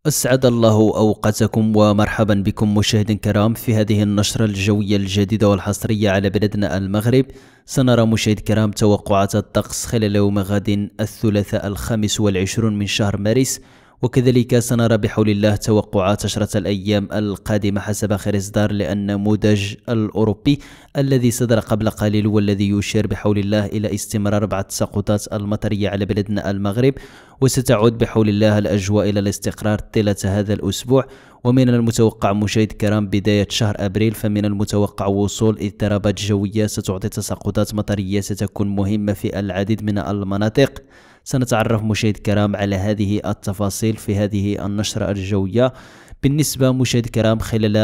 أسعد الله أوقاتكم ومرحبا بكم مشاهدينا الكرام في هذه النشرة الجوية الجديدة والحصرية على بلدنا المغرب. سنرى مشاهدينا الكرام توقعات الطقس خلال يوم غد الثلاثاء 25 من شهر مارس، وكذلك سنرى بحول الله توقعات 10 الأيام القادمة حسب آخر إصدار للنموذج الأوروبي الذي صدر قبل قليل، والذي يشير بحول الله إلى استمرار بعض السقوطات المطرية على بلدنا المغرب، وستعود بحول الله الأجواء إلى الاستقرار طيلة هذا الأسبوع. ومن المتوقع مشاهدينا الكرام بداية شهر أبريل فمن المتوقع وصول اضطرابات جوية ستعطي تساقطات مطرية ستكون مهمة في العديد من المناطق. سنتعرف مشاهدينا الكرام على هذه التفاصيل في هذه النشرة الجوية. بالنسبة مشاهدينا الكرام خلال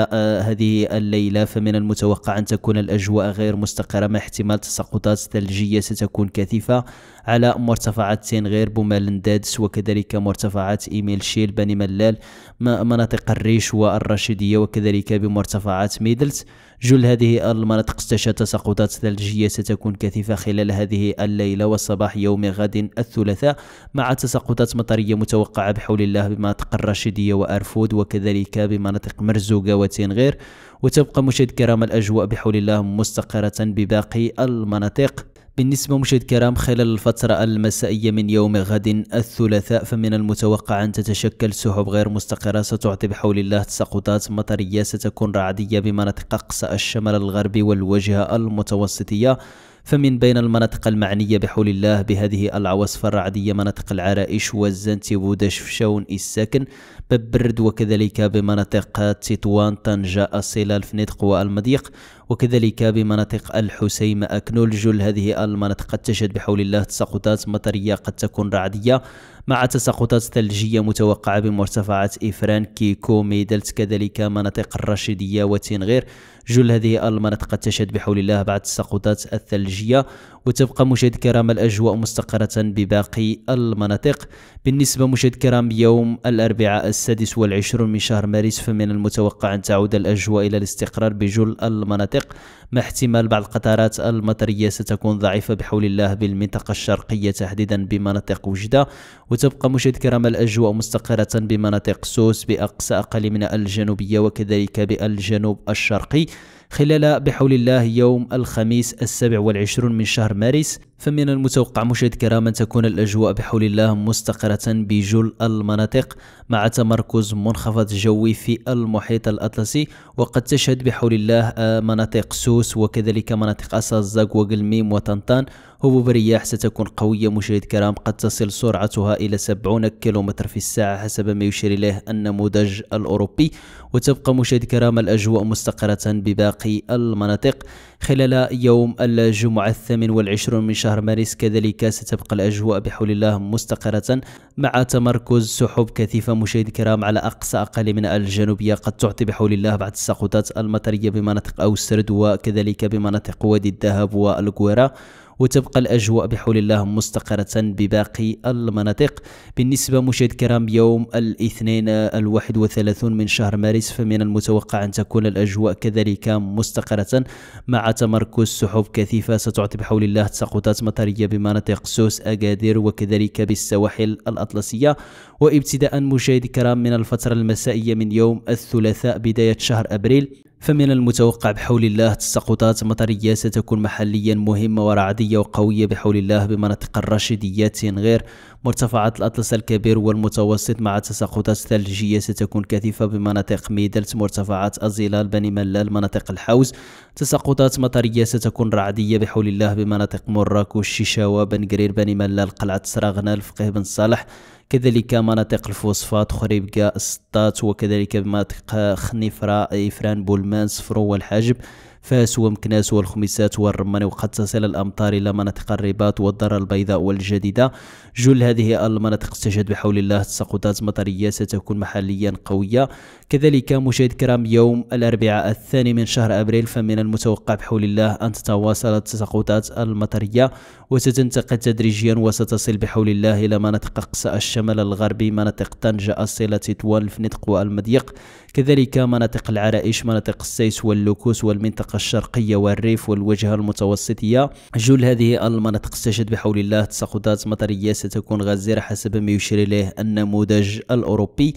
هذه الليلة فمن المتوقع أن تكون الأجواء غير مستقرة مع احتمال تساقطات ثلجية ستكون كثيفة على مرتفعات تنغير بومالن دادس، وكذلك مرتفعات إيميل شيل بني ملال مناطق الريش والرشيدية، وكذلك بمرتفعات ميدلت. جل هذه المناطق تشهد تساقطات ثلجية ستكون كثيفة خلال هذه الليلة وصباح يوم غد الثلاثاء، مع تساقطات مطرية متوقعة بحول الله بمناطق الرشيدية وأرفود، وكذلك بمناطق مرزوقة وتنغير. وتبقى مشاهدينا الكرام الأجواء بحول الله مستقرة بباقي المناطق. بالنسبة مشاهدينا الكرام خلال الفترة المسائية من يوم غد الثلاثاء فمن المتوقع أن تتشكل سحب غير مستقرة ستعطي بحول الله تساقطات مطرية ستكون رعدية بمناطق أقصى الشمال الغربي والواجهة المتوسطية. فمن بين المناطق المعنية بحول الله بهذه العواصف الرعدية مناطق العرائش والزنتي بوداش فشاون الساكن باب برد، وكذلك بمناطق تطوان طنجة الصلال فنيدق والمضيق، وكذلك بمناطق الحسيمة أكنول. جل هذه المناطق قد تشهد بحول الله تساقطات مطرية قد تكون رعدية مع تساقطات ثلجية متوقعة بمرتفعات إفران كيكو ميدلت، كذلك مناطق الرشيدية وتنغير. جل هذه المناطق قد تشهد بحول الله بعض التساقطات الثلجية. وتبقى مشاهدينا الكرام الأجواء مستقرة بباقي المناطق. بالنسبة مشاهدينا الكرام يوم الأربعاء 26 من شهر مارس فمن المتوقع أن تعود الأجواء إلى الاستقرار بجل المناطق، مع احتمال بعض القطرات المطرية ستكون ضعيفة بحول الله بالمنطقة الشرقية تحديدا بمناطق وجدة. وتبقى مشاهدينا الكرام الأجواء مستقرة بمناطق سوس بأقصى أقل من الجنوبية، وكذلك بالجنوب الشرقي خلال بحول الله يوم الخميس 27 من شهر مارس. فمن المتوقع مشاهدينا الكرام أن تكون الأجواء بحول الله مستقرة بجل المناطق مع تمركز منخفض جوي في المحيط الأطلسي، وقد تشهد بحول الله مناطق سوس وكذلك مناطق أسازاق وقلميم وطنطان هبوب رياح ستكون قوية مشاهدينا الكرام قد تصل سرعتها إلى 70 كيلومتر في الساعة حسب ما يشير إليه النموذج الأوروبي. وتبقى مشاهدينا الكرام الأجواء مستقرة بباقي المناطق. خلال يوم الجمعة 28 من شهر مارس كذلك ستبقى الأجواء بحول الله مستقرة مع تمركز سحب كثيفة مشاهدينا الكرام على أقصى أقل من الجنوبية قد تعطي بحول الله بعض السقوطات المطرية بمناطق أوسرد وكذلك بمناطق وادي الذهب والقويرة. وتبقى الأجواء بحول الله مستقرة بباقي المناطق. بالنسبة مشاهدينا الكرام يوم الاثنين 31 من شهر مارس فمن المتوقع أن تكون الأجواء كذلك مستقرة مع تمركز سحب كثيفة ستعطي بحول الله تساقطات مطرية بمناطق سوس أكادير وكذلك بالسواحل الأطلسية. وابتداء مشاهدينا الكرام من الفترة المسائية من يوم الثلاثاء بداية شهر أبريل فمن المتوقع بحول الله تساقطات مطرية ستكون محليا مهمة ورعدية وقوية بحول الله بمناطق الرشيدية تنغير مرتفعات الأطلس الكبير والمتوسط، مع تساقطات ثلجية ستكون كثيفة بمناطق ميدلت مرتفعات الظلال بني ملال مناطق الحوز. تساقطات مطرية ستكون رعدية بحول الله بمناطق مراكش شيشاوة بن قرير بني ملال قلعة سراغنا الفقيه بن صالح، كذلك مناطق الفوسفات خريبكا السطات، وكذلك بمناطق خنيفرة إفران بولمان صفرو والحاجب فاس ومكناس والخميسات والرماني، وقد تصل الأمطار إلى مناطق الرباط والدار البيضاء والجديدة. جل هذه المناطق تشهد بحول الله تساقطات مطرية ستكون محليا قوية. كذلك مشاهدينا الكرام يوم الأربعاء 2 من شهر أبريل فمن المتوقع بحول الله أن تتواصل التساقطات المطرية وستنتقل تدريجيا وستصل بحول الله إلى مناطق أقصى الشمال الغربي مناطق طنجة الصلة تطوان الفنيدق والمضيق، كذلك مناطق العرائش مناطق السيس واللوكوس والمنطقة الشرقية والريف والواجهة المتوسطية. جل هذه المناطق تشهد بحول الله تساقطات مطرية ستكون غزيرة حسب ما يشير إليه النموذج الأوروبي.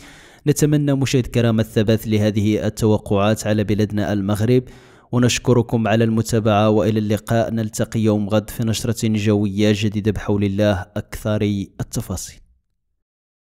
نتمنى مشاهد كرام الثبات لهذه التوقعات على بلادنا المغرب، ونشكركم على المتابعة، وإلى اللقاء. نلتقي يوم غد في نشرة جوية جديدة بحول الله. أكثر التفاصيل.